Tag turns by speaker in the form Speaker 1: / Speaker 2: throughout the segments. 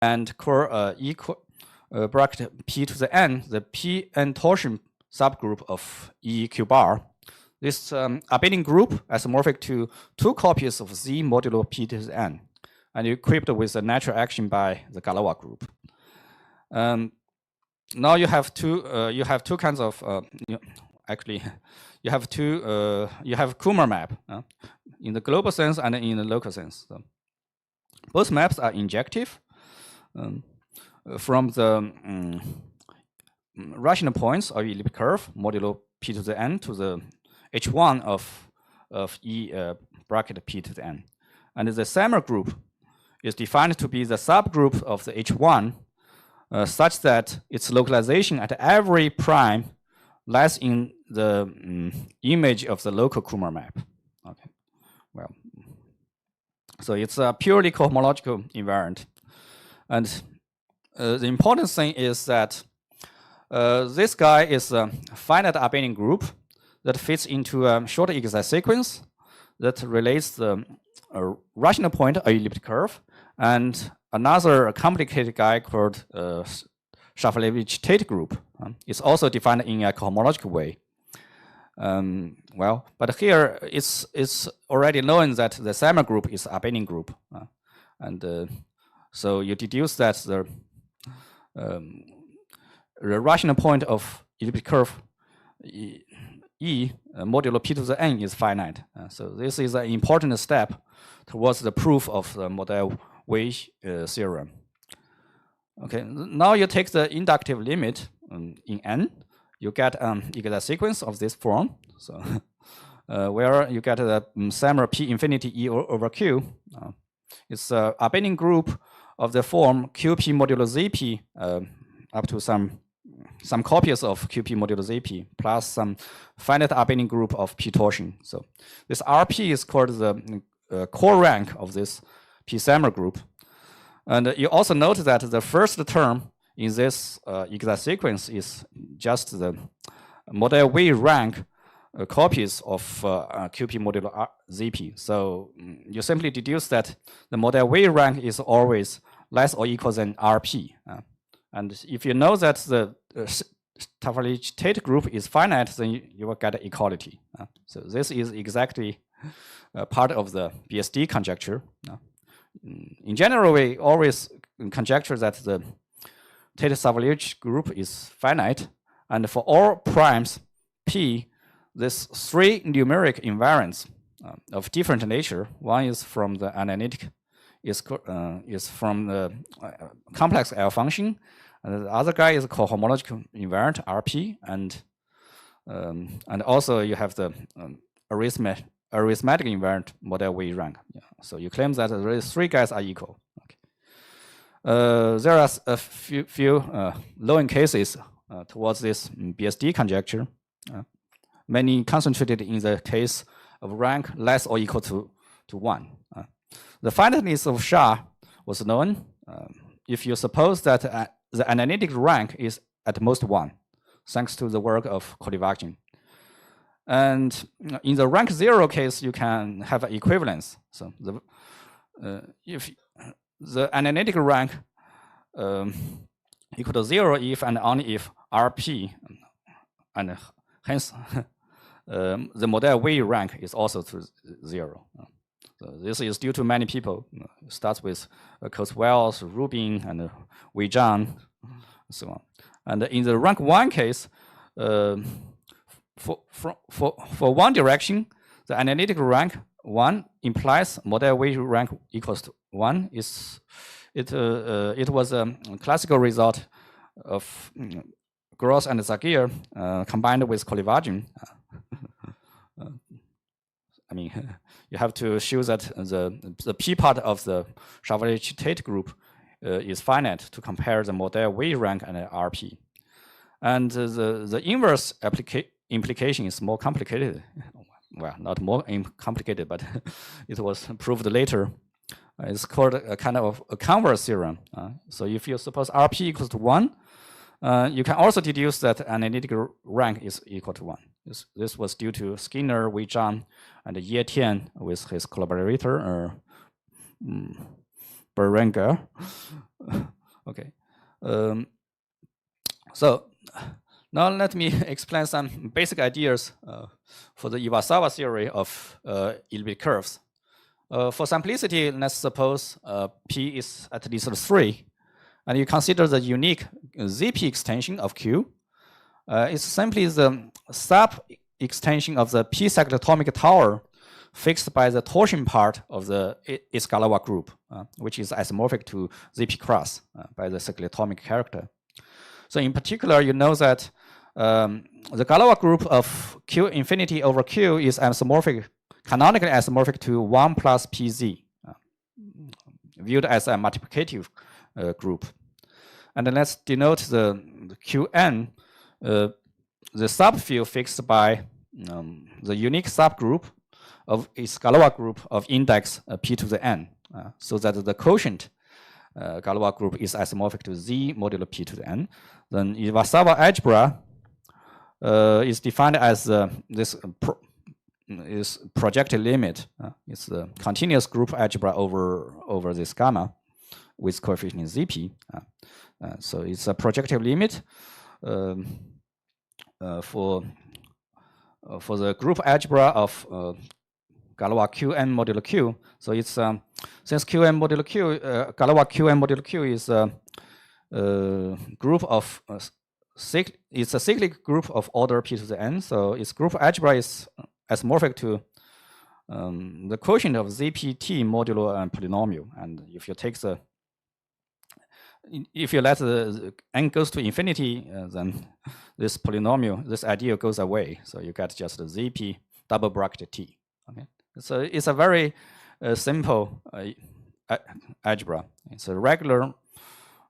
Speaker 1: and equal bracket p to the n, the p-n torsion subgroup of E Q bar. This abelian group isomorphic to 2 copies of Z modulo p to the n, and equipped with a natural action by the Galois group. Now you have two kinds of you have Kummer map in the global sense and in the local sense. So both maps are injective from the rational points of elliptic curve modulo p to the n to the h1 of E bracket p to the n. And the Sammer group is defined to be the subgroup of the h1 such that its localization at every prime lies in the image of the local Kummer map. Okay, well, so it's a purely cohomological invariant. And the important thing is that this guy is a finite abelian group that fits into a short exact sequence that relates the rational point of elliptic curve and another complicated guy called Shafalevich-Tate group. It's also defined in a cohomological way. Well, but here it's already known that the Sammer group is abelian group, and so you deduce that the rational point of elliptic curve E modulo p to the n is finite. So this is an important step towards the proof of the Mordell-Weil theorem. Okay, now you take the inductive limit in n, you get exact sequence of this form. So where you get the Sammer p infinity E over Q. It's an abelian group of the form QP modulo ZP up to some copies of QP modulo ZP plus some finite abelian group of P torsion. So this RP is called the core rank of this P Sammer group. And you also note that the first term in this exact sequence is just the Mordell-Weil rank copies of QP modulo ZP. So you simply deduce that the Mordell-Weil rank is always less or equal than RP. And if you know that the Shafalevich-Tate group is finite, then you will get equality. So this is exactly part of the BSD conjecture. In general, we always conjecture that the Tate-Shafalevich group is finite, and for all primes P, there's 3 numeric invariants of different nature. One is from the analytic, is from the complex L function, and the other guy is a cohomological invariant RP, and also you have the arithmetic invariant Mordell-Weil rank. Yeah. So you claim that the 3 guys are equal. Okay. There are a few low-end cases towards this BSD conjecture, many concentrated in the case of rank less or equal to 1. The finiteness of SHA was known if you suppose that the analytic rank is at most 1, thanks to the work of Kolyvagin. And in the rank 0 case, you can have an equivalence. So if the analytic rank equal to 0 if and only if RP, and hence the Mordell-Weil rank is also to 0. So this is due to many people. It starts with Kurzweil, Rubin, and Wei Zhang, and so on. And in the rank 1 case, for one direction, the analytic rank 1 implies Mordell-Weil rank equals to 1. It was a classical result of Gross and Zagier combined with Kolyvagin. I mean, you have to show that the P part of the Shafalevich-Tate group is finite to compare the Mordell-Weil rank and RP. And the inverse implication is more complicated. Well, not more complicated, but it was proved later. It's called a kind of a converse theorem. So if you suppose RP equals to 1, you can also deduce that analytic rank is equal to 1. This was due to Skinner, Wei Zhang, and Ye Tian with his collaborator Berenger. Okay. So now let me explain some basic ideas for the Iwasawa theory of elliptic curves. For simplicity, let's suppose P is at least 3, and you consider the unique ZP extension of Q. It's simply the sub-extension of the P cyclotomic tower fixed by the torsion part of the Iskalawa group, which is isomorphic to ZP cross by the cyclotomic character. So in particular, you know that the Galois group of Q infinity over Q is isomorphic, canonically isomorphic to 1 plus PZ, viewed as a multiplicative group. And then let's denote the Qn, the subfield fixed by the unique subgroup of its Galois group of index P to the n, so that the quotient Galois group is isomorphic to Z modulo P to the n. Then Iwasawa algebra is defined as this is projective limit. It's the continuous group algebra over this gamma with coefficient Zp. So it's a projective limit for the group algebra of Galois Qn modulo Q. So it's since Qn modulo Q, Galois Qn modulo Q is a group of it's a cyclic group of order P to the n. So its group algebra is isomorphic to the quotient of ZPT modulo polynomial. And if you take if you let the n goes to infinity, then this polynomial, this ideal goes away. So you get just the ZP double bracket T. Okay. So it's a very simple algebra. It's a regular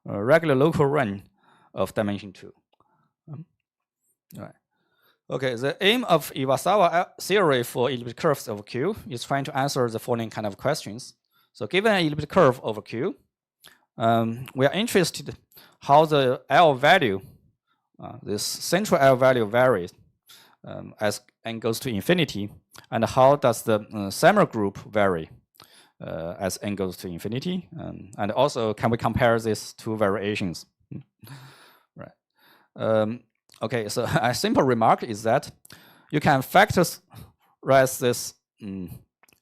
Speaker 1: local range of dimension 2. Right. Okay, the aim of Iwasawa theory for elliptic curves over Q is trying to answer the following kind of questions. So given an elliptic curve over Q, we are interested how the L value, this central L value varies as n goes to infinity, and how does the Samer group vary as n goes to infinity, and also can we compare these two variations? Right. Okay, so a simple remark is that you can factorize this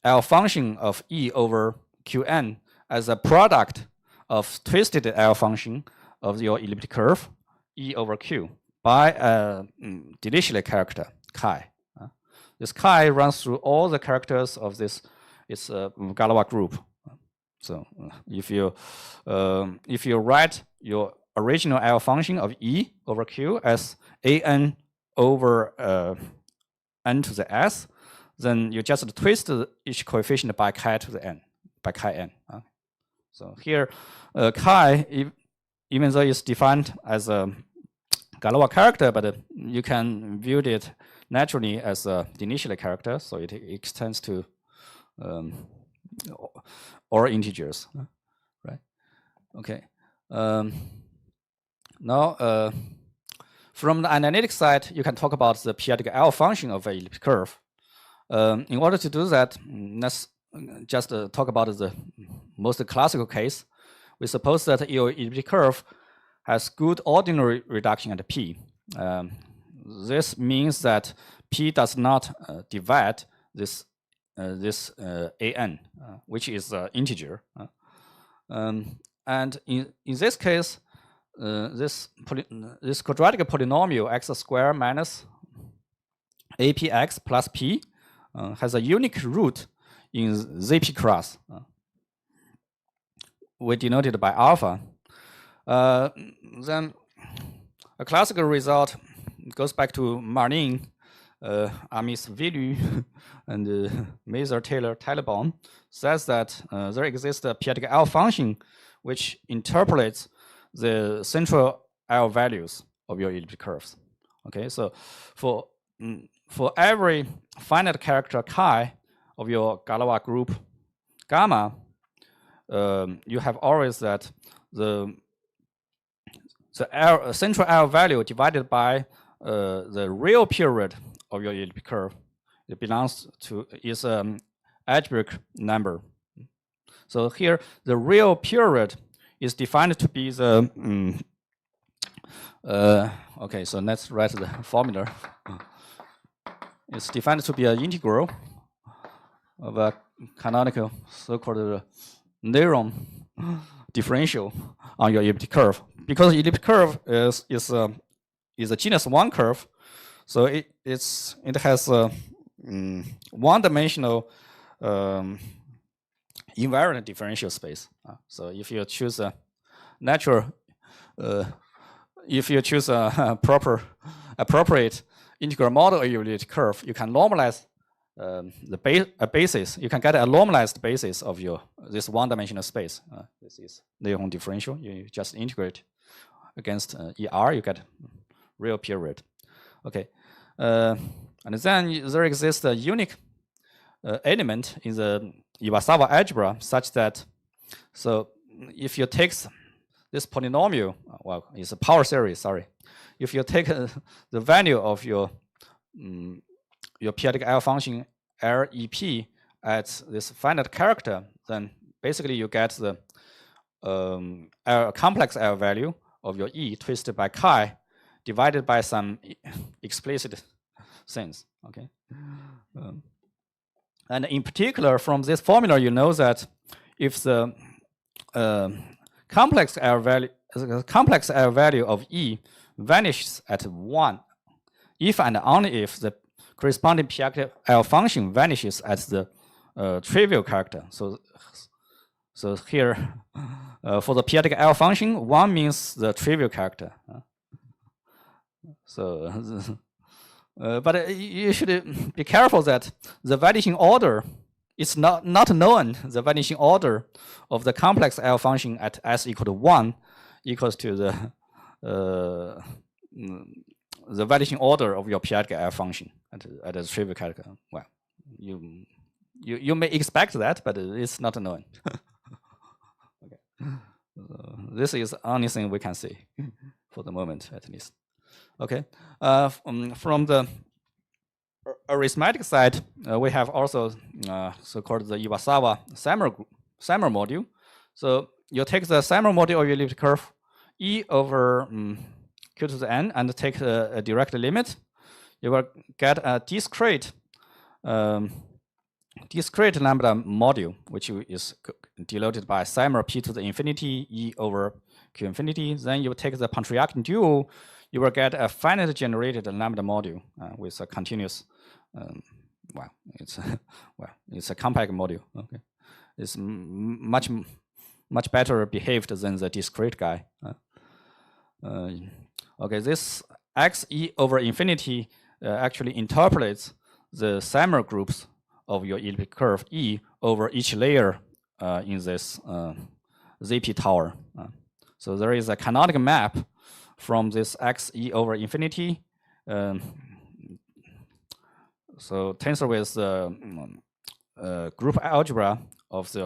Speaker 1: L function of E over Qn as a product of twisted L function of your elliptic curve E over Q by a Dirichlet character chi. This chi runs through all the characters of this Galois group. So if you write your original L function of E over Q as an over n to the s, then you just twist each coefficient by chi to the n, by chi n. So here, chi, even though it's defined as a Galois character, but you can view it naturally as a Dirichlet character, so it extends to all integers, right? Okay. Now, from the analytic side, you can talk about the periodic L function of an elliptic curve. In order to do that, let's just talk about the most classical case. We suppose that your elliptic curve has good ordinary reduction at P. This means that P does not divide this an, which is an integer. And in this case, this quadratic polynomial x squared minus apx plus p has a unique root in ZP cross. We denote it by alpha. Then a classical result goes back to Marlin, Amis Villu, and Mazur Taylor Talibon, says that there exists a periodic L function which interpolates the central L values of your elliptic curves. Okay, so for every finite character chi of your Galois group gamma, you have always that the central L value divided by the real period of your elliptic curve, it belongs to is algebraic number. So here, the real period is defined to be the okay. So let's write the formula. It's defined to be an integral of a canonical so-called neuron differential on your elliptic curve. Because elliptic curve is a genus 1 curve, so it has a one-dimensional invariant differential space. So if you choose a natural, if you choose a appropriate integral model of your elliptic curve, you can normalize a basis. You can get a normalized basis of this one-dimensional space. This is Néron differential. You just integrate against ER, you get real period. Okay, and then there exists a unique element in the Iwasawa algebra such that, so if you take this polynomial, well, it's a power series, sorry. If you take the value of your periodic L function LEP at this finite character, then basically you get the complex L value of your E twisted by chi divided by some explicit things, okay? And in particular, from this formula, you know that if the complex L value of E vanishes at 1, if and only if the corresponding periodic L function vanishes at the trivial character. So here, for the periodic L function, 1 means the trivial character. But you should be careful that the vanishing order is not known. The vanishing order of the complex L function at s equal to 1 equals to the vanishing order of your periodic L function at a trivial character. Well, you may expect that, but it's not known. Okay. This is the only thing we can see for the moment, at least. Okay. From the arithmetic side, we have also so-called the Iwasawa Sammer module. So you take the Sammer module of your elliptic curve E over q to the n and take a direct limit. You will get a discrete lambda module, which is denoted by Sammer p to the infinity E over q infinity. Then you take the Pontryagin dual. You will get a finite generated lambda module with a continuous. It's a compact module. Okay, it's much better behaved than the discrete guy. Okay, this x e over infinity actually interpolates the Sammer groups of your elliptic curve E over each layer in this ZP tower. So there is a canonical map from this x e over infinity. So tensor with the group algebra of the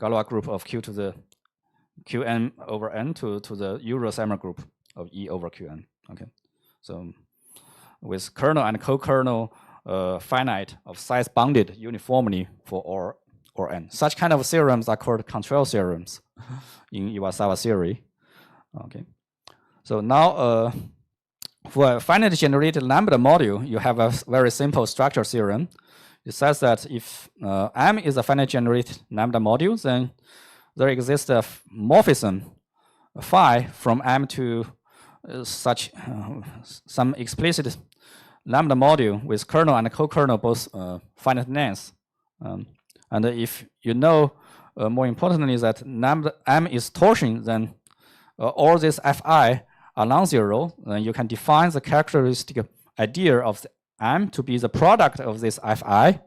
Speaker 1: Galois group of q to the qn over n to the Euro-Sammer group of E over qn. Okay, so with kernel and co-kernel finite of size bounded uniformly for or n. Such kind of theorems are called control theorems in Iwasawa theory. Okay, so now for a finite generated lambda module, you have a very simple structure theorem. It says that if M is a finite generated lambda module, then there exists a morphism phi from M to such some explicit lambda module with kernel and co-kernel both finite lengths. And if you know, more importantly, that lambda M is torsion, then all these Fi are non-zero, then you can define the characteristic idea of the M to be the product of this Fi.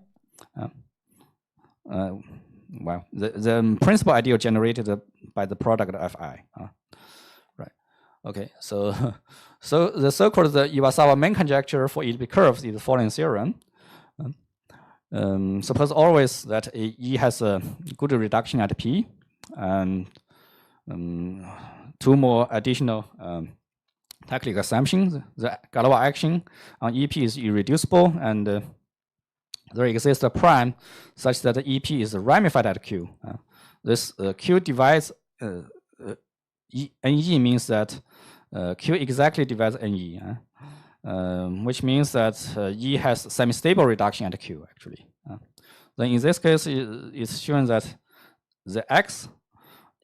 Speaker 1: Well, the principal ideal generated by the product of Fi. Right. Okay. So the so-called the Iwasawa main conjecture for elliptic curves is the following theorem. Suppose always that E has a good reduction at P, and two more additional technical assumptions. The Galois action on EP is irreducible, and there exists a prime such that the EP is ramified at Q. this Q divides NE means that Q exactly divides NE, which means that E has semi-stable reduction at Q actually. Then in this case, it's shown that the X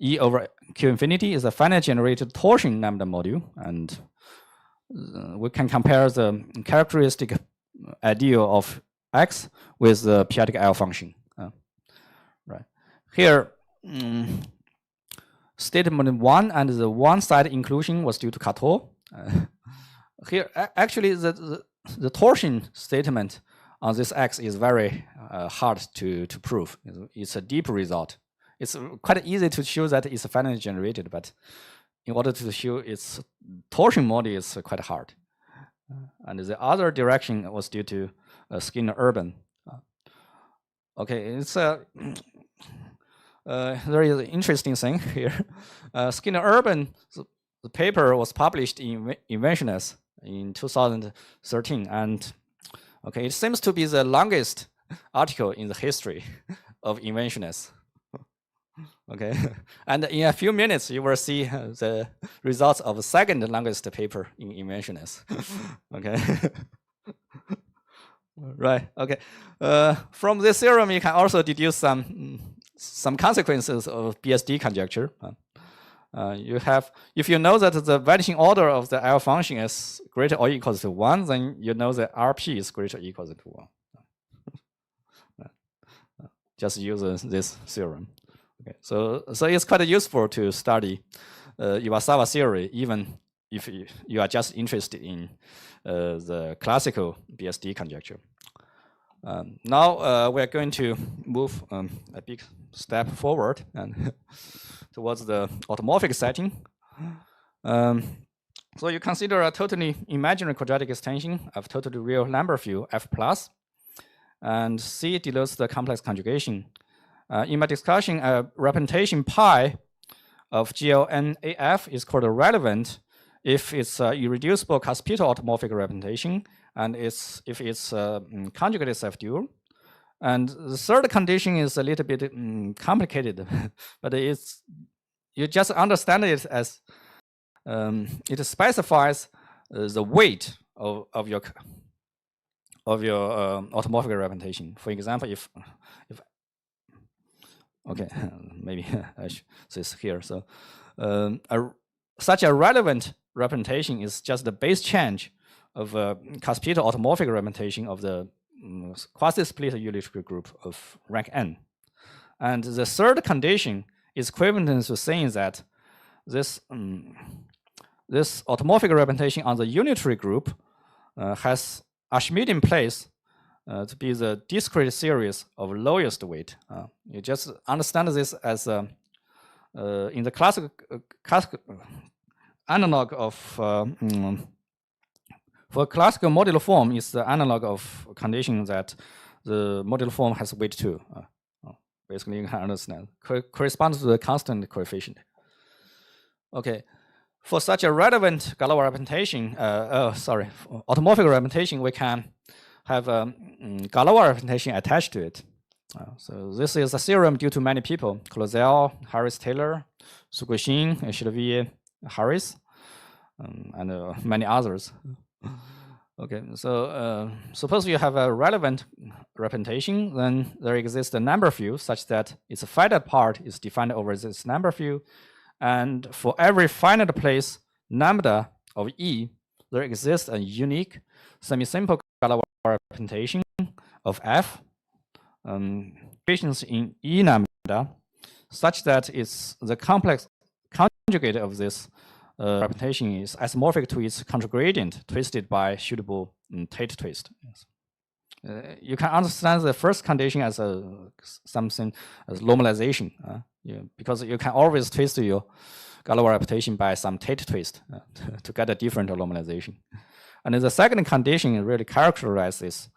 Speaker 1: E over Q infinity is a finite generated torsion lambda module, and we can compare the characteristic ideal of X with the periodic L function. Right here, statement 1 and the one-side inclusion was due to Kato. Here, actually, the torsion statement on this X is very hard to prove. It's a deep result. It's quite easy to show that it's finitely generated, but in order to show its torsion model is quite hard. And the other direction was due to Skinner-Urban. Okay, it's there is an interesting thing here. Skinner-Urban, the paper was published in Inventionist in 2013, and okay, it seems to be the longest article in the history of Inventionist. Okay, and in a few minutes you will see the results of the second longest paper in Inventionist. Okay. Right. Okay. From this theorem, you can also deduce some consequences of BSD conjecture. You have, if you know that the vanishing order of the L function is greater or equal to 1, then you know that RP is greater or equal to 1. Just use this theorem. Okay. So it's quite useful to study Iwasawa theory, even if you are just interested in the classical BSD conjecture. Now we're going to move a big step forward and towards the automorphic setting. So you consider a totally imaginary quadratic extension of totally real number field F plus, and C denotes the complex conjugation. In my discussion, a representation pi of GLNAF is called relevant if it's irreducible Caspito automorphic representation, and if it's conjugate self-dual. And the third condition is a little bit complicated, but you just understand it as it specifies the weight of your automorphic representation. For example, if okay, maybe I should say this here. So such a relevant representation is just the base change of a Caspito automorphic representation of the quasi-split Euler group of rank n. And the third condition is equivalent to saying that this automorphic representation on the unitary group has Archimedean place to be the discrete series of lowest weight. You just understand this as in the classical analog of for classical modular form is the analog of condition that the modular form has weight 2. Basically, you can understand corresponds to the constant coefficient. Okay, for such a relevant Galois representation, automorphic representation, we can have a Galois representation attached to it. So this is a theorem due to many people: Clozel, Harris Taylor, Suguxin, Chilvier, Harris, and many others. Okay, so suppose you have a relevant representation, then there exists a number field such that its finite part is defined over this number field, and for every finite place lambda of E, there exists a unique semi-simple Galois representation of F, patience in E lambda, such that it's the complex conjugate of this representation is isomorphic to its contragradient twisted by suitable Tate twist. Yes. You can understand the first condition as something as normalization, because you can always twist your Galois representation by some Tate twist to get a different normalization. And the second condition really characterizes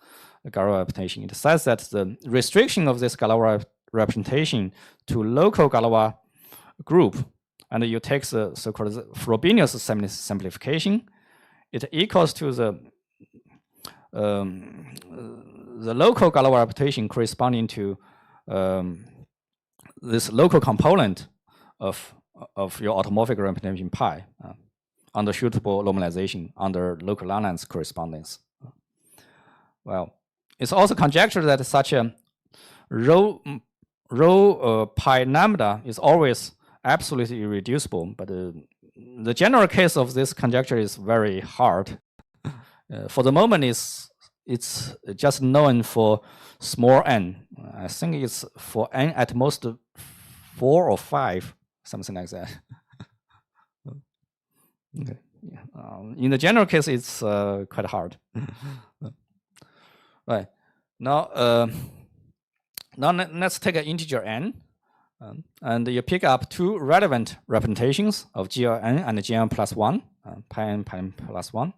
Speaker 1: the Galois representation. It says that the restriction of this Galois representation to local Galois group, and you take the so-called Frobenius simplification, it equals to the local Galois representation corresponding to this local component of your automorphic representation pi under suitable normalization under local Langlands correspondence. Well, it's also conjectured that such a rho pi lambda is always absolutely irreducible, but the general case of this conjecture is very hard. For the moment, it's just known for small n. I think it's for n at most 4 or 5, something like that. Okay. Yeah. In the general case, it's quite hard. Right. Now let's take an integer n, and you pick up two relevant representations of GLN and GLN plus 1, pi n plus 1.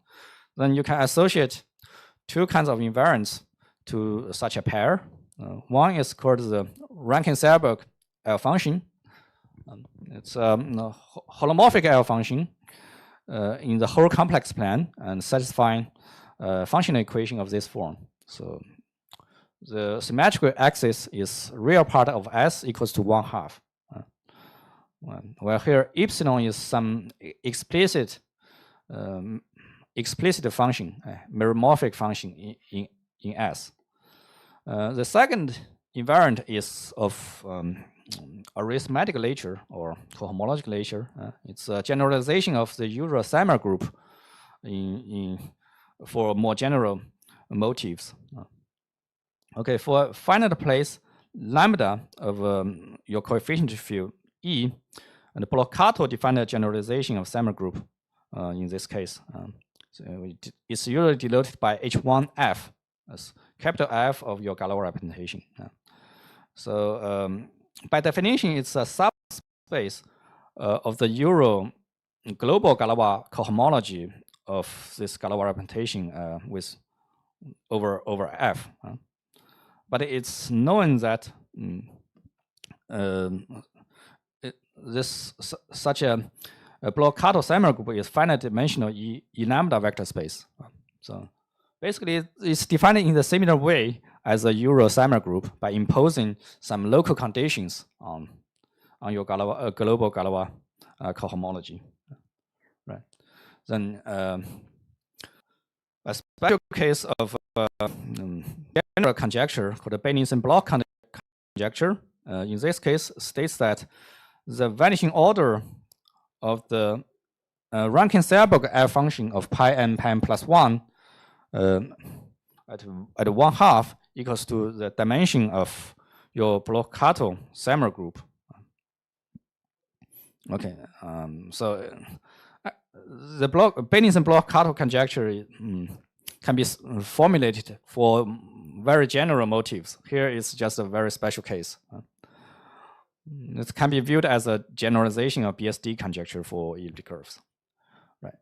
Speaker 1: Then you can associate two kinds of invariants to such a pair. One is called the Rankin-Selberg L function. It's a holomorphic L function in the whole complex plan and satisfying functional equation of this form. So the symmetrical axis is real part of S equals to 1/2. Well, here epsilon is some explicit function, meromorphic function in S. The second invariant is of arithmetic nature or cohomological nature. It's a generalization of the usual Samar group for more general motifs. Okay, for finite place lambda of your coefficient field E, and Blockato defined a generalization of Samar group in this case. So it's usually denoted by H1F, as capital F of your Galois representation. So by definition, it's a subspace of the Euro global Galois cohomology of this Galois representation with over F. But it's known that such a Blockato Samar group is finite dimensional E lambda vector space. So basically, it's defined in the similar way as a Euro Samar group by imposing some local conditions on your Galois, global Galois cohomology. Right. Then a special case of general conjecture called the Benningsen-Bloch conjecture. In this case, states that the vanishing order of the Rankin-Selberg L function of pi n plus 1 at 1/2 equals to the dimension of your Blockato Samar group. Okay, so the Benningsen-Blockato conjecture can be formulated for very general motifs. Here is just a very special case. It can be viewed as a generalization of BSD conjecture for elliptic curves. Right.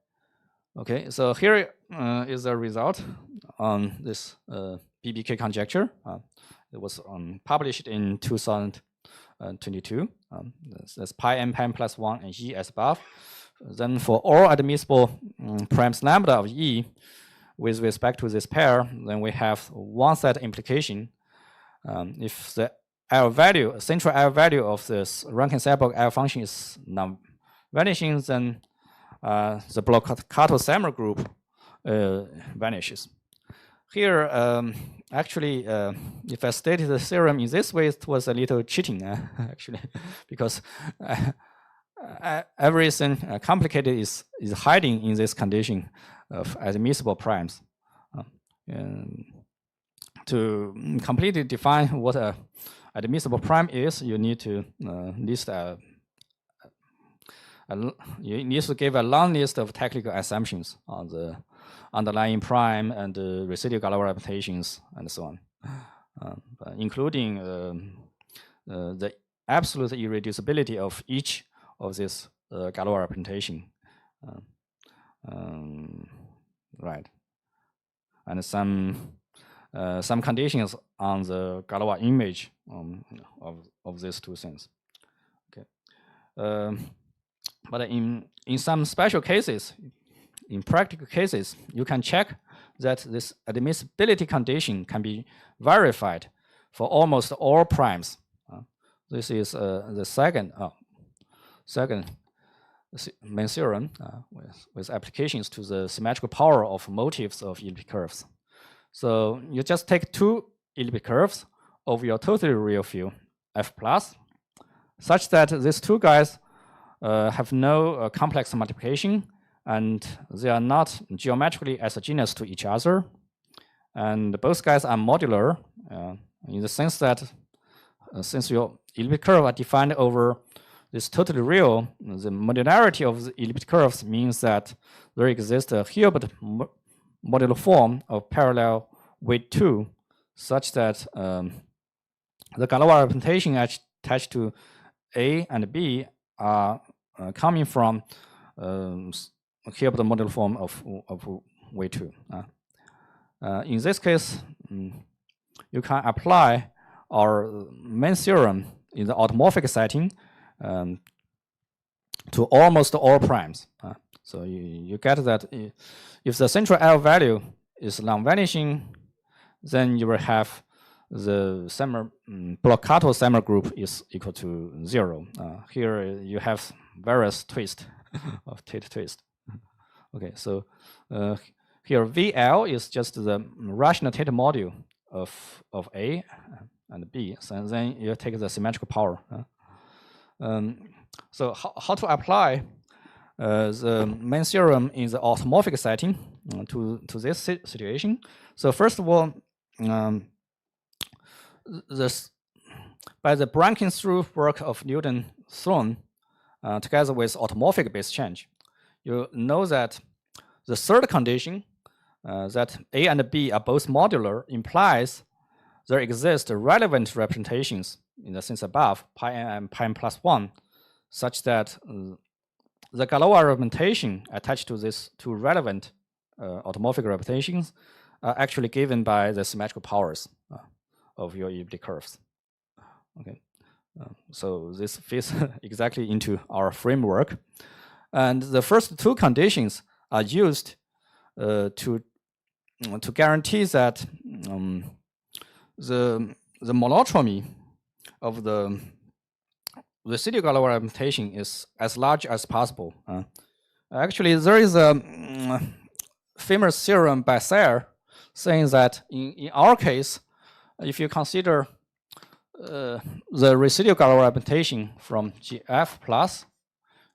Speaker 1: Okay, so here is the result on this BBK conjecture. It was published in 2022. That's pi n plus 1 and E as above. Then for all admissible primes lambda of E with respect to this pair, then we have one set implication. If the L value, central L value of this Rankin-Selberg L function is non-vanishing, then the Blockato Samar group vanishes. Here, actually, if I stated the theorem in this way, it was a little cheating, actually, because everything complicated is hiding in this condition of admissible primes. To completely define what a admissible prime is, you need to list you need to give a long list of technical assumptions on the underlying prime and the residual Galois representations and so on, including the absolute irreducibility of each of this Galois representation. Right, and some conditions on the Galois image of these two things. Okay, but in some special cases, in practical cases, you can check that this admissibility condition can be verified for almost all primes. This is the second main theorem with applications to the symmetrical power of motifs of elliptic curves. So you just take two elliptic curves of your totally real field F plus, such that these two guys have no complex multiplication, and they are not geometrically isogenous to each other. And both guys are modular in the sense that since your elliptic curve are defined over this totally real, the modularity of the elliptic curves means that there exists a Hilbert modular form of parallel weight 2, such that the Galois representation attached to A and B are coming from Hilbert modular form of weight 2. In this case, you can apply our main theorem in the automorphic setting to almost all primes. So you get that if the central L value is non-vanishing, then you will have the Bloch-Kato Semmer group is equal to 0. Here you have various twists of Tate twist. Okay, so here VL is just the rational Tate module of A and B. So then you take the symmetrical power. So how to apply the main theorem in the automorphic setting to this situation? So first of all, by the breaking through work of Newton Thorne, together with automorphic base change, you know that the third condition, that A and B are both modular, implies there exist relevant representations in the sense above, pi n and pi n plus 1, such that the Galois representation attached to these two relevant automorphic representations are actually given by the symmetrical powers of your elliptic curves. Okay, so this fits exactly into our framework. And the first two conditions are used to guarantee that the monotomy of the residual Galois representation is as large as possible. Actually, there is a famous theorem by Sayre saying that in our case, if you consider the residual Galois representation from GF plus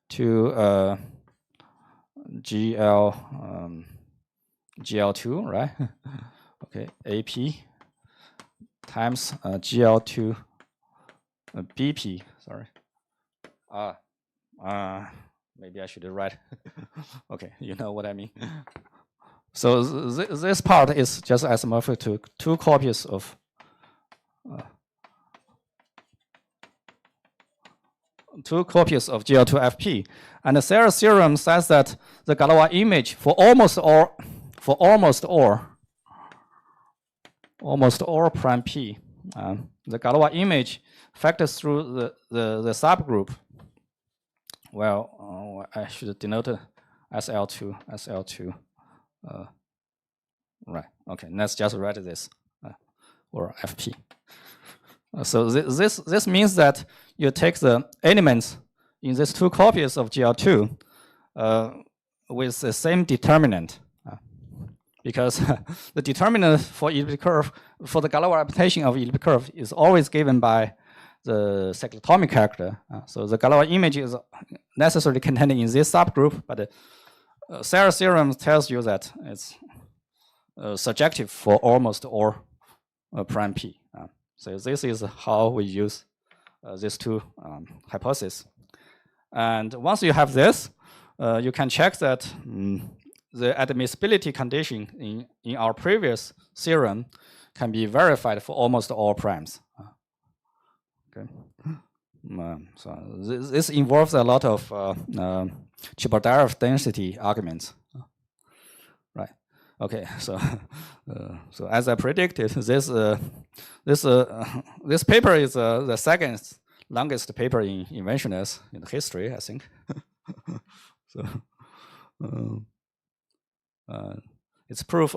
Speaker 1: to GL2, right? Okay, AP times GL2 BP, sorry. Maybe I should write. Okay, you know what I mean. So this part is just isomorphic to two copies of GL2FP. And the Sayre theorem says that the Galois image for almost all prime P, the Galois image factors through the subgroup. Well, I should denote SL2. Right. Okay. Let's just write this or FP. So this means that you take the elements in these two copies of GL2 with the same determinant, because the determinant for elliptic curve, for the Galois representation of elliptic curve, is always given by the cyclotomic character. So the Galois image is necessarily contained in this subgroup, but Sayre theorem tells you that it's surjective for almost all prime P. So this is how we use these two hypotheses. And once you have this, you can check that the admissibility condition in our previous theorem can be verified for almost all primes. Okay. So this involves a lot of Chiboldarev density arguments. Right. Okay. So so as I predicted, this paper is the second longest paper in inventionness in history, I think. So its proof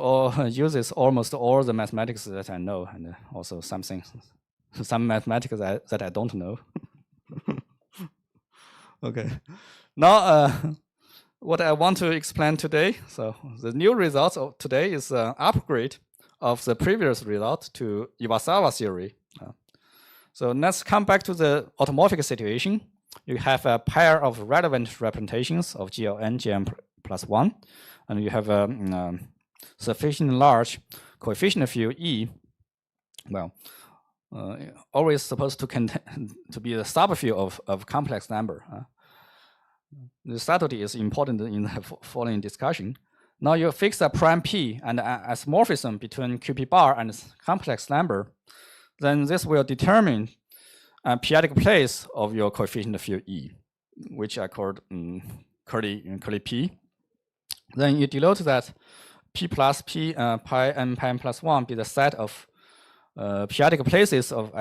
Speaker 1: uses almost all the mathematics that I know, and also something some mathematics that I don't know. Okay, now what I want to explain today. So the new result of today is an upgrade of the previous result to Iwasawa theory. So let's come back to the automorphic situation. You have a pair of relevant representations of GLN, GM plus 1, and you have a sufficiently large coefficient field E. Well, always supposed to be the subfield of complex number. The subtlety is important in the following discussion. Now you fix a prime P and an isomorphism between QP bar and complex number, then this will determine a periodic place of your coefficient field E, which I called curly P. Then you denote that P plus P pi n pi n plus 1 be the set of periodic places of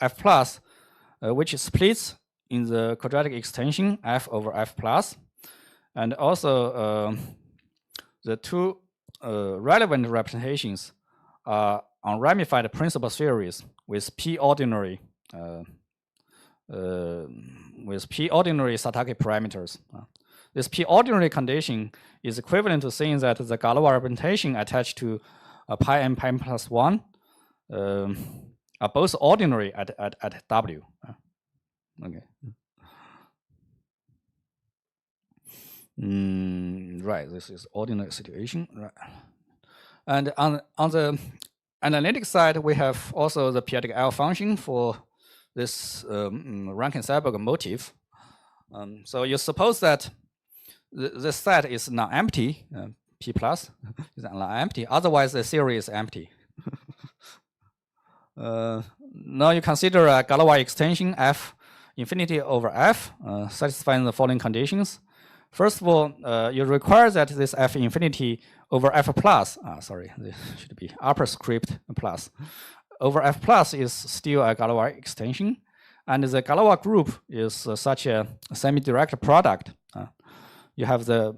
Speaker 1: F plus, which splits in the quadratic extension F over F plus. And also the two relevant representations are on ramified principal series with P ordinary Satake parameters. This P ordinary condition is equivalent to saying that the Galois representation attached to pi n pi n plus 1 are both ordinary at W. Okay. Right, this is ordinary situation. Right. And on the analytic side, we have also the periodic L function for this Rankin-Seilberg motif. So you suppose that the set is non-empty, P plus is non-empty, otherwise the theory is empty. Now you consider a Galois extension F infinity over F, satisfying the following conditions. First of all, you require that this F infinity over F plus, sorry, this should be upper script plus, over F plus is still a Galois extension. And the Galois group is such a semi-direct product. You have the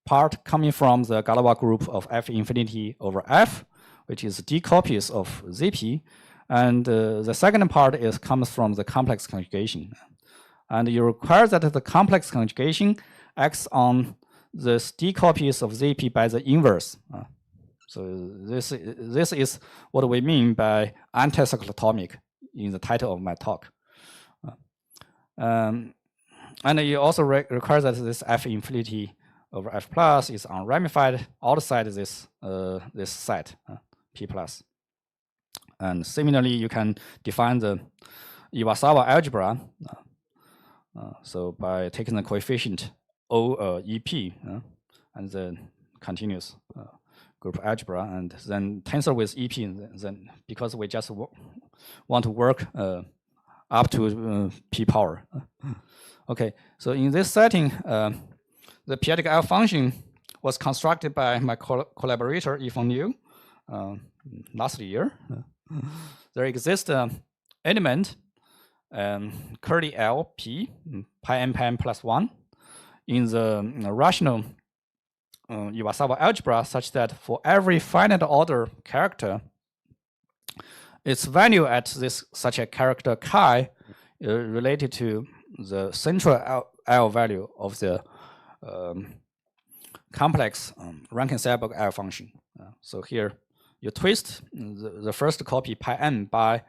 Speaker 1: part coming from the Galois group of F infinity over F, which is D copies of ZP. And the second part comes from the complex conjugation. And you require that the complex conjugation acts on the D copies of ZP by the inverse. So this is what we mean by anticyclotomic in the title of my talk. And you also require that this F infinity over F plus is unramified outside this set, P plus. And similarly, you can define the Iwasawa algebra. So by taking the coefficient O EP and then continuous group algebra, and then tensor with EP, and then because we just want to work up to P power. Okay, so in this setting, the periodic L function was constructed by my collaborator Yifeng Liu last year. There exists an element curly L P pi n plus 1 in the rational Iwasawa algebra, such that for every finite order character, its value at this such a character chi related to the central L value of the complex Rankin-Seilberg L function. So here you twist the first copy pi n by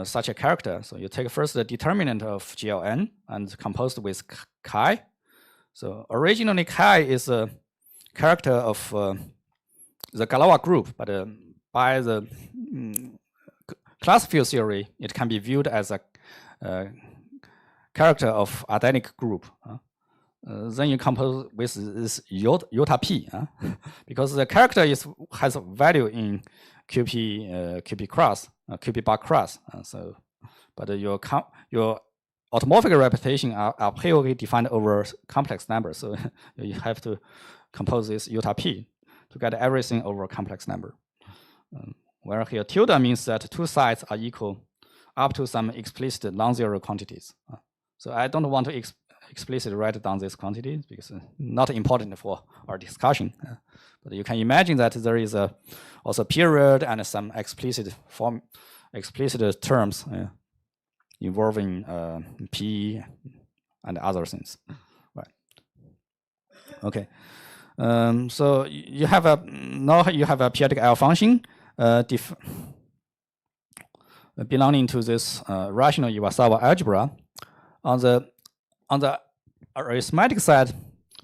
Speaker 1: such a character. So you take first the determinant of GLN and composed with chi. So originally chi is a character of the Galois group, but by the class field theory, it can be viewed as a character of adenic group. Then you compose with this iota p, because the character has a value in QP cross, QP bar cross. So, but your automorphic representation are a priori defined over complex numbers. So you have to compose this iota p to get everything over a complex number. Where here tilde means that two sides are equal up to some explicit non-zero quantities. So I don't want to explicitly write down these quantities because not important for our discussion. But you can imagine that there is also period and some explicit form explicit terms involving PE and other things. Right. Okay. So you have a periodic L function belonging to this rational Iwasawa algebra. On the arithmetic side,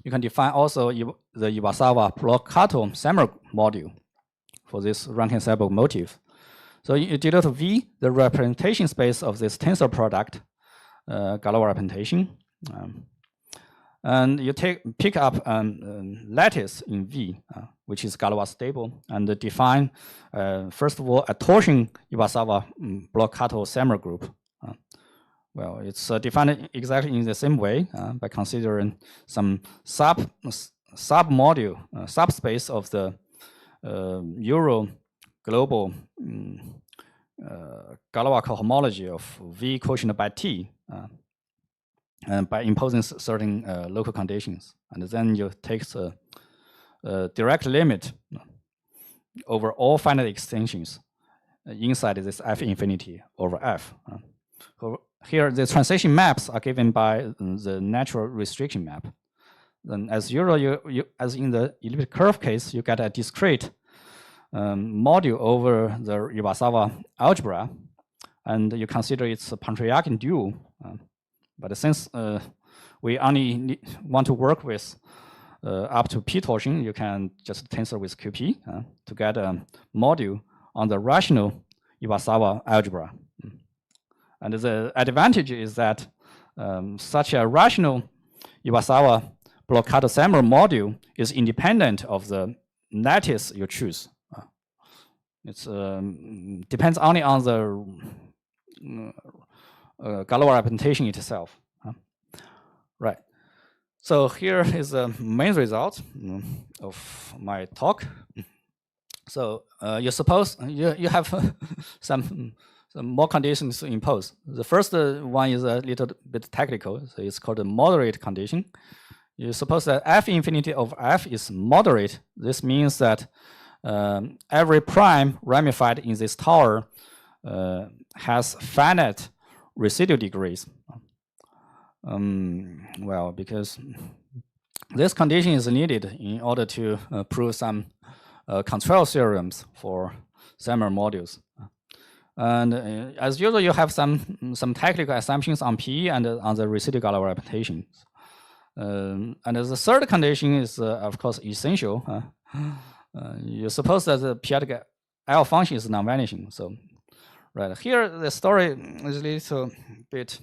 Speaker 1: you can define also the Iwasawa block-Kato Sammer module for this Rankin-Seibel motive. So you denote V, the representation space of this tensor product, Galois representation. And you pick up lattice in V, which is Galois stable, and define, first of all, a torsion Iwasawa block-Kato Sammer group. Well, it's defined exactly in the same way by considering some submodule, subspace of the Euro global Galois cohomology of V quotient by T, and by imposing certain local conditions. And then you take the direct limit over all finite extensions inside this F infinity over F. Here, the translation maps are given by the natural restriction map. Then as usual, as in the elliptic curve case, you get a discrete module over the Iwasawa algebra, and you consider its a Pontryagin dual. But since we only want to work with up to P torsion, you can just tensor with QP to get a module on the rational Iwasawa algebra. And the advantage is that such a rational Iwasawa block-Kato Sammer module is independent of the lattice you choose. It depends only on the Galois representation itself. Right. So here is the main result of my talk. So you suppose you have some more conditions to impose. The first one is a little bit technical. So it's called a moderate condition. You suppose that F infinity of F is moderate. This means that every prime ramified in this tower has finite residual degrees. Well, because this condition is needed in order to prove some control theorems for Sammer modules. And as usual, you have some technical assumptions on P and on the residual Galois representation. And the third condition is, of course, essential. You suppose that the periodic L function is non-vanishing. So, right here, the story is a little bit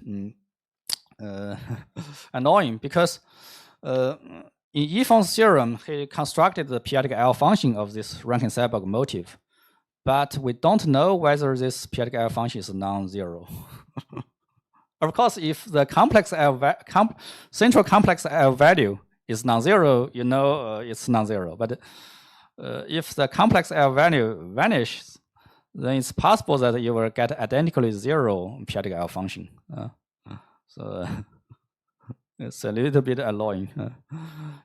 Speaker 1: annoying because in Yifon's theorem, he constructed the periodic L function of this Rankin-Seibel motive. But we don't know whether this periodic L function is non-zero. Of course, if the complex L central complex L value is non-zero, you know it's non-zero. But if the complex L value vanishes, then it's possible that you will get identically zero periodic L function. So it's a little bit annoying.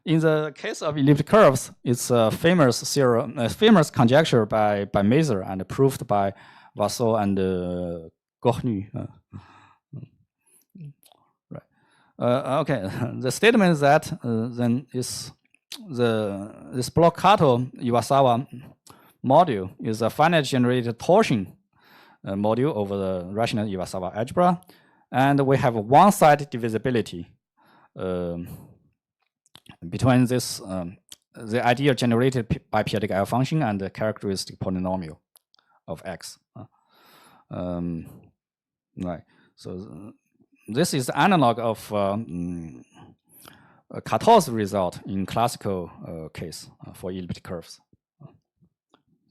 Speaker 1: In the case of elliptic curves, it's a famous theorem, famous conjecture by Mazur and proved by Vassaux and Gornu. Right. Okay. The statement is that then this block-Kato Iwasawa module is a finite generated torsion module over the rational Iwasawa algebra, and we have one-side divisibility between this the idea generated by periodic L function and the characteristic polynomial of X. Right. So this is the analog of Kato's result in classical case for elliptic curves.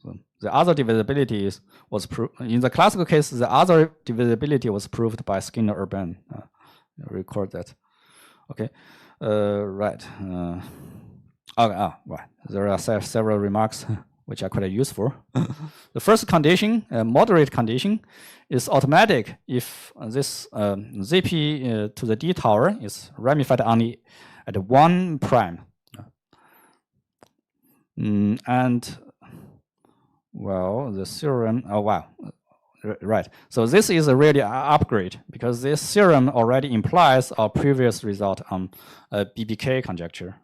Speaker 1: So the other divisibility was proved in the classical case. The other divisibility was proved by Skinner-Urban. Record that. Okay. Right. Okay. Right. There are several remarks which are quite useful. The first condition, moderate condition, is automatic if this ZP to the D tower is ramified only at 1 prime. And well, the theorem. Oh wow. right. So this is really an upgrade because this theorem already implies our previous result on a BBK conjecture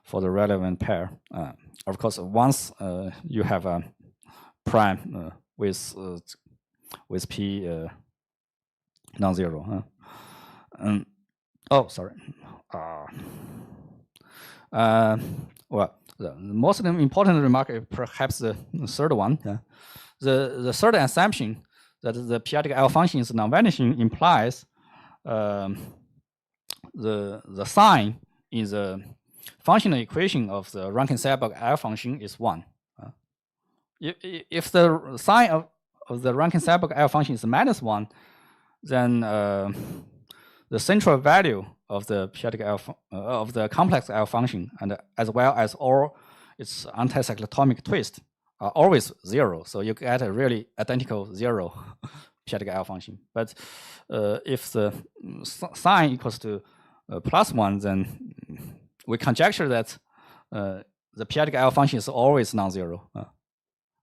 Speaker 1: for the relevant pair. Of course, once you have a prime with p non-zero. Oh, sorry. Well, the most important remark is perhaps the third one. The third assumption that the periodic L function is non-vanishing implies the sign in the functional equation of the Rankin-Seibach L function is 1. If the sign of the Rankin-Seibach L function is -1, then the central value of the periodic L of the complex L function, and as well as all its anticyclotomic twists, are always 0. So you get a really identical 0 periodic L function. But if the sign equals to +1, then we conjecture that the periodic L function is always non-zero.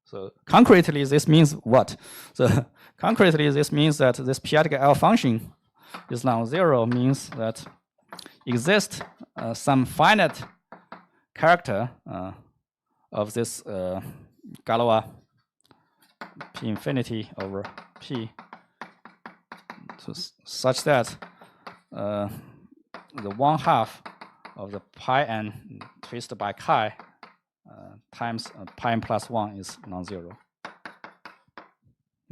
Speaker 1: So concretely, this means what? So concretely, this means that this periodic L function is non-zero means that exists some finite character of this Galois p infinity over p, such that the 1/2 of the pi n twisted by chi times pi n plus 1 is non-zero.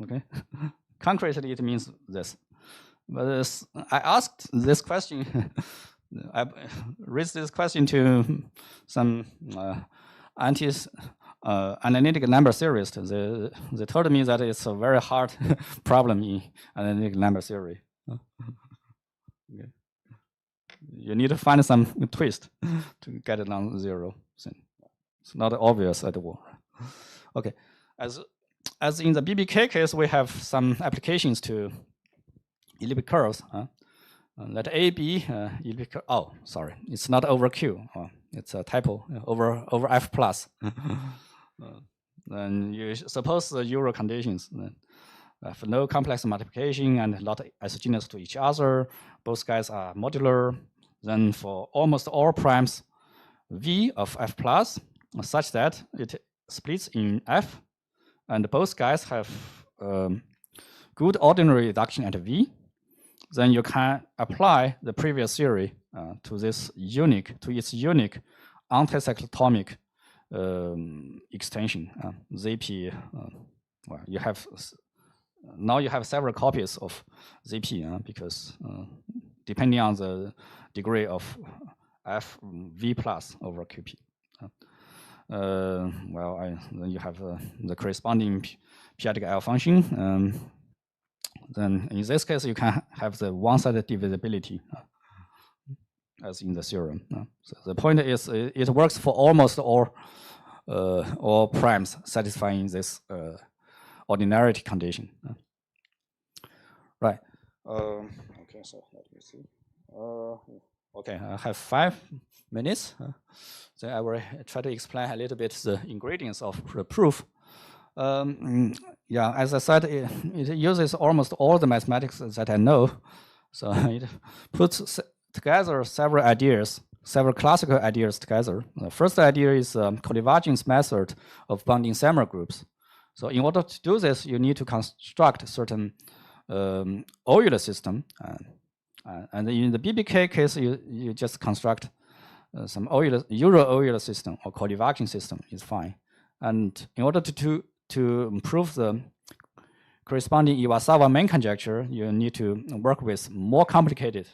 Speaker 1: Okay, concretely it means this. But I asked this question. I raised this question to some analytic number theorists. They told me that it's a very hard problem in analytic number theory. Okay. You need to find some twist to get it non-zero. It's not obvious at all. Okay, as in the BBK case, we have some applications to elliptic curves. Let A be elliptic curve. Oh, sorry, it's not over Q. It's a typo. Over F plus. Then you suppose the Euro conditions. Have no complex multiplication and not isogenous to each other. Both guys are modular. Then for almost all primes, V of F plus, such that it splits in F, and both guys have good ordinary reduction at V. Then you can apply the previous theory to its unique anticyclotomic extension, ZP. Well, now you have several copies of ZP because depending on the degree of F V plus over QP. Then you have the corresponding periodic L function. Then in this case, you can have the one-sided divisibility as in the theorem. So the point is, it works for almost all primes satisfying this ordinarity condition. Right. Okay, so let me see. Okay, I have 5 minutes. Then I will try to explain a little bit the ingredients of the proof. Yeah, as I said, it uses almost all the mathematics that I know. So it puts together several ideas, several classical ideas together. The first idea is convergence method of bounding Samer groups. So in order to do this, you need to construct a certain Euler system. And in the BBK case, you just construct some Euro-Euler system or convergence system is fine. And in order to prove the corresponding Iwasawa main conjecture, you need to work with more complicated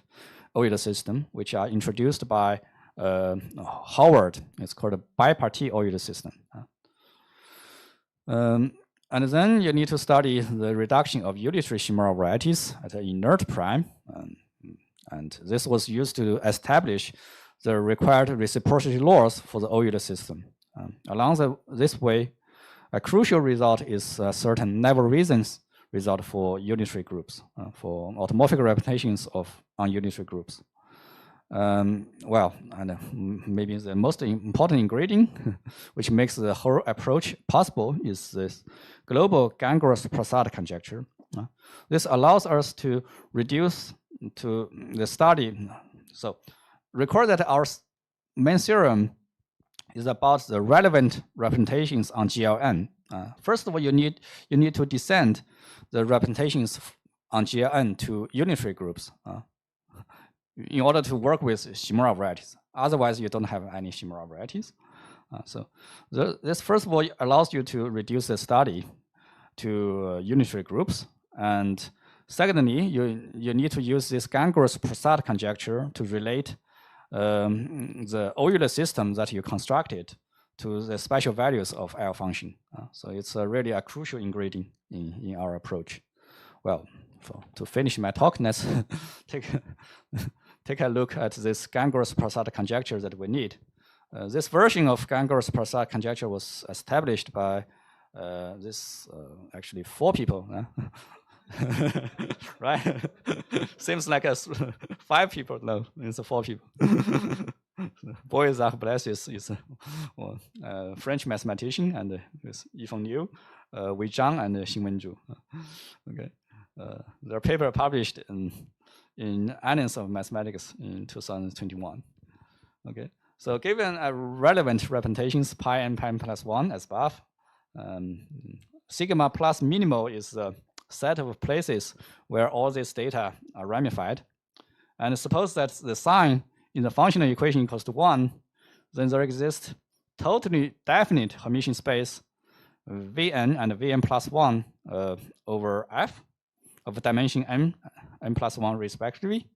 Speaker 1: Euler system, which are introduced by Howard. It's called a bipartite Euler system. And then you need to study the reduction of unitary Shimura varieties at an inert prime. And this was used to establish the required reciprocity laws for the Euler system. Along this way, a crucial result is a certain Navier-Stokes result for unitary groups, for automorphic representations of ununitary groups. Well, and maybe the most important ingredient, which makes the whole approach possible, is this global gangrenous Prasad conjecture. This allows us to reduce to the study. So, recall that our main theorem is about the relevant representations on GLN. First of all, you need to descend the representations on GLN to unitary groups in order to work with Shimura varieties. Otherwise, you don't have any Shimura varieties. So this first of all allows you to reduce the study to unitary groups. And secondly, you need to use this gangrenous Prasad conjecture to relate the Euler system that you constructed to the special values of L function. So it's really a crucial ingredient in our approach. Well, to finish my talk, let's take a look at this gangrenous Prasad conjecture that we need. This version of gangrenous Prasad conjecture was established by actually 4 people. Right? Seems like 5 people. No, it's 4 people. Boris Blaise is a French mathematician, and Yifeng Liu, Wei Zhang, and Xingwen Zhu. Okay, their paper published in Annals of Mathematics in 2021. Okay, so given relevant representations pi n pi n plus 1 as above, sigma plus minimal is the set of places where all this data are ramified. And suppose that the sign in the functional equation equals to 1, then there exists totally definite Hermitian space Vn and Vn plus 1 over F of dimension n plus 1 respectively,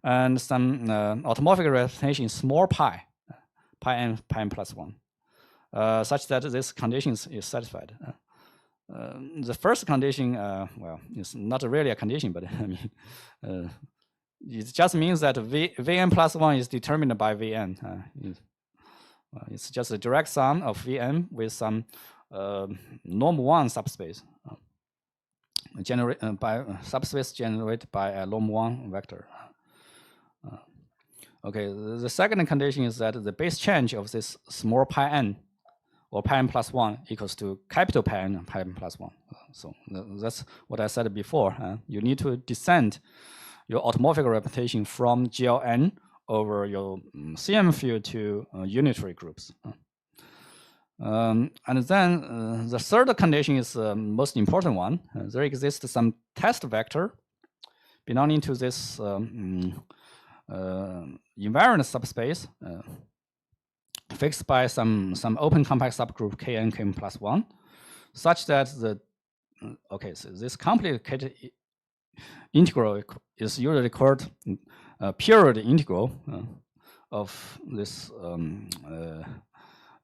Speaker 1: and some automorphic representation small pi n plus 1, such that this condition is satisfied. The first condition, well, it's not really a condition, but I mean, it just means that Vn plus 1 is determined by Vn. It's just a direct sum of Vn with some norm 1 subspace, by subspace generated by a norm 1 vector. Okay, the second condition is that the base change of this small pi n or pi n plus 1 equals to capital pi n plus 1. So that's what I said before. You need to descend your automorphic representation from GLN over your CM field to unitary groups. And then the third condition is the most important one. There exists some test vector belonging to this invariant subspace fixed by some open compact subgroup Kn Km plus 1, such that so this complicated integral is usually called period integral of this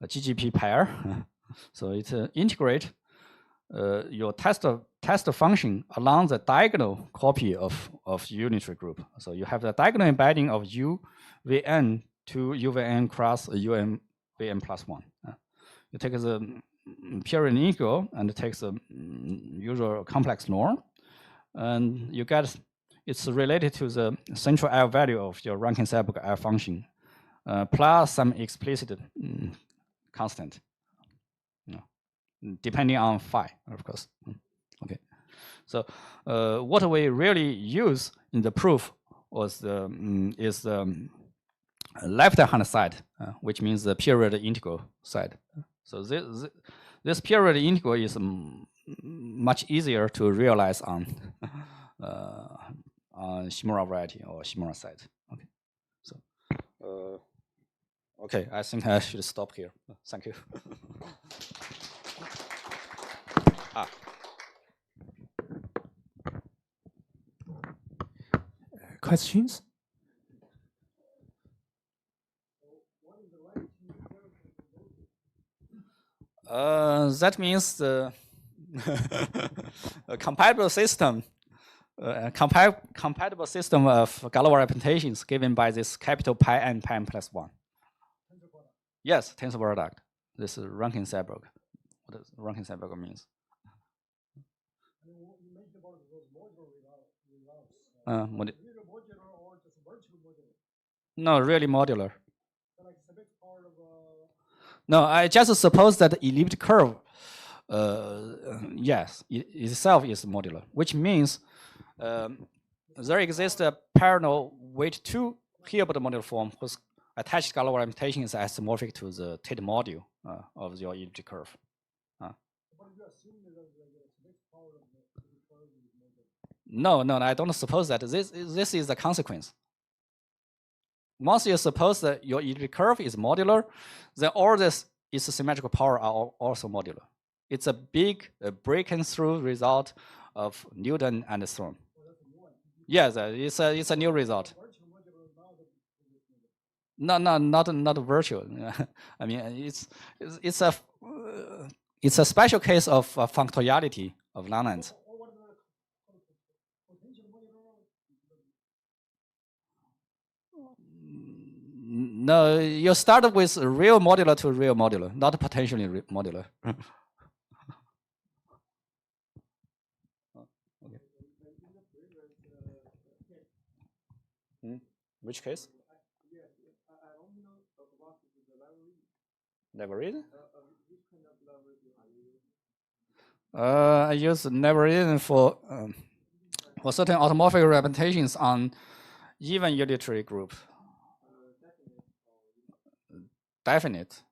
Speaker 1: GGP pair. So it integrate your test function along the diagonal copy of unitary group. So you have the diagonal embedding of UVN to UVN cross UVN plus 1. You take the period integral and take the usual complex norm, and you get it's related to the central L value of your Rankin-Seilberg L function plus some explicit constant, depending on phi, of course. Okay, so what we really use in the proof was is the left-hand side, which means the period integral side. So this period integral is much easier to realize on Shimura variety or Shimura side. Okay, so okay, I think I should stop here. Thank you.
Speaker 2: Questions?
Speaker 1: That means the a compatible system, compatible system of Galois representations given by this capital pi n plus 1. Yes, tensor product. This is Rankin-Seilberg. What does Rankin-Seilberg means? No, really modular. No, I just suppose that the elliptic curve, yes, itself is modular, which means there exists a parallel weight 2 Hilbert modular form whose attached scalar orientation is isomorphic to the Tate module of your elliptic curve. No, I don't suppose that. This is a consequence. Once you suppose that your elliptic curve is modular, then all this its symmetrical power are also modular. It's a big breaking through result of Newton and Thorne. Yes, it's a new result. No, not virtual. I mean, it's a special case of functoriality of Lennon's. No, you start with real modular to real modular, not potentially modular. Which case? Never-read? I use never-read for certain automorphic representations on even unitary group. Definite.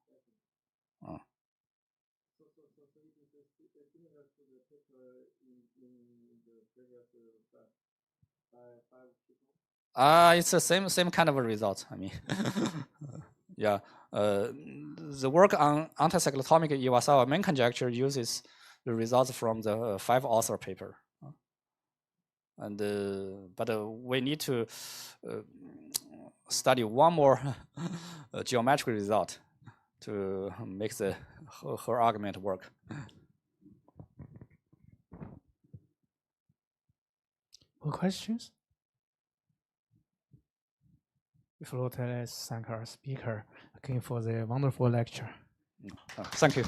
Speaker 1: It's the same kind of a result. I mean, yeah. The work on anticyclotomic Iwasawa main conjecture uses the results from the 5-author paper. And but we need to study one more geometric result to make her argument work.
Speaker 2: More questions? Before let's thank our speaker again for the wonderful lecture.
Speaker 1: Thank you.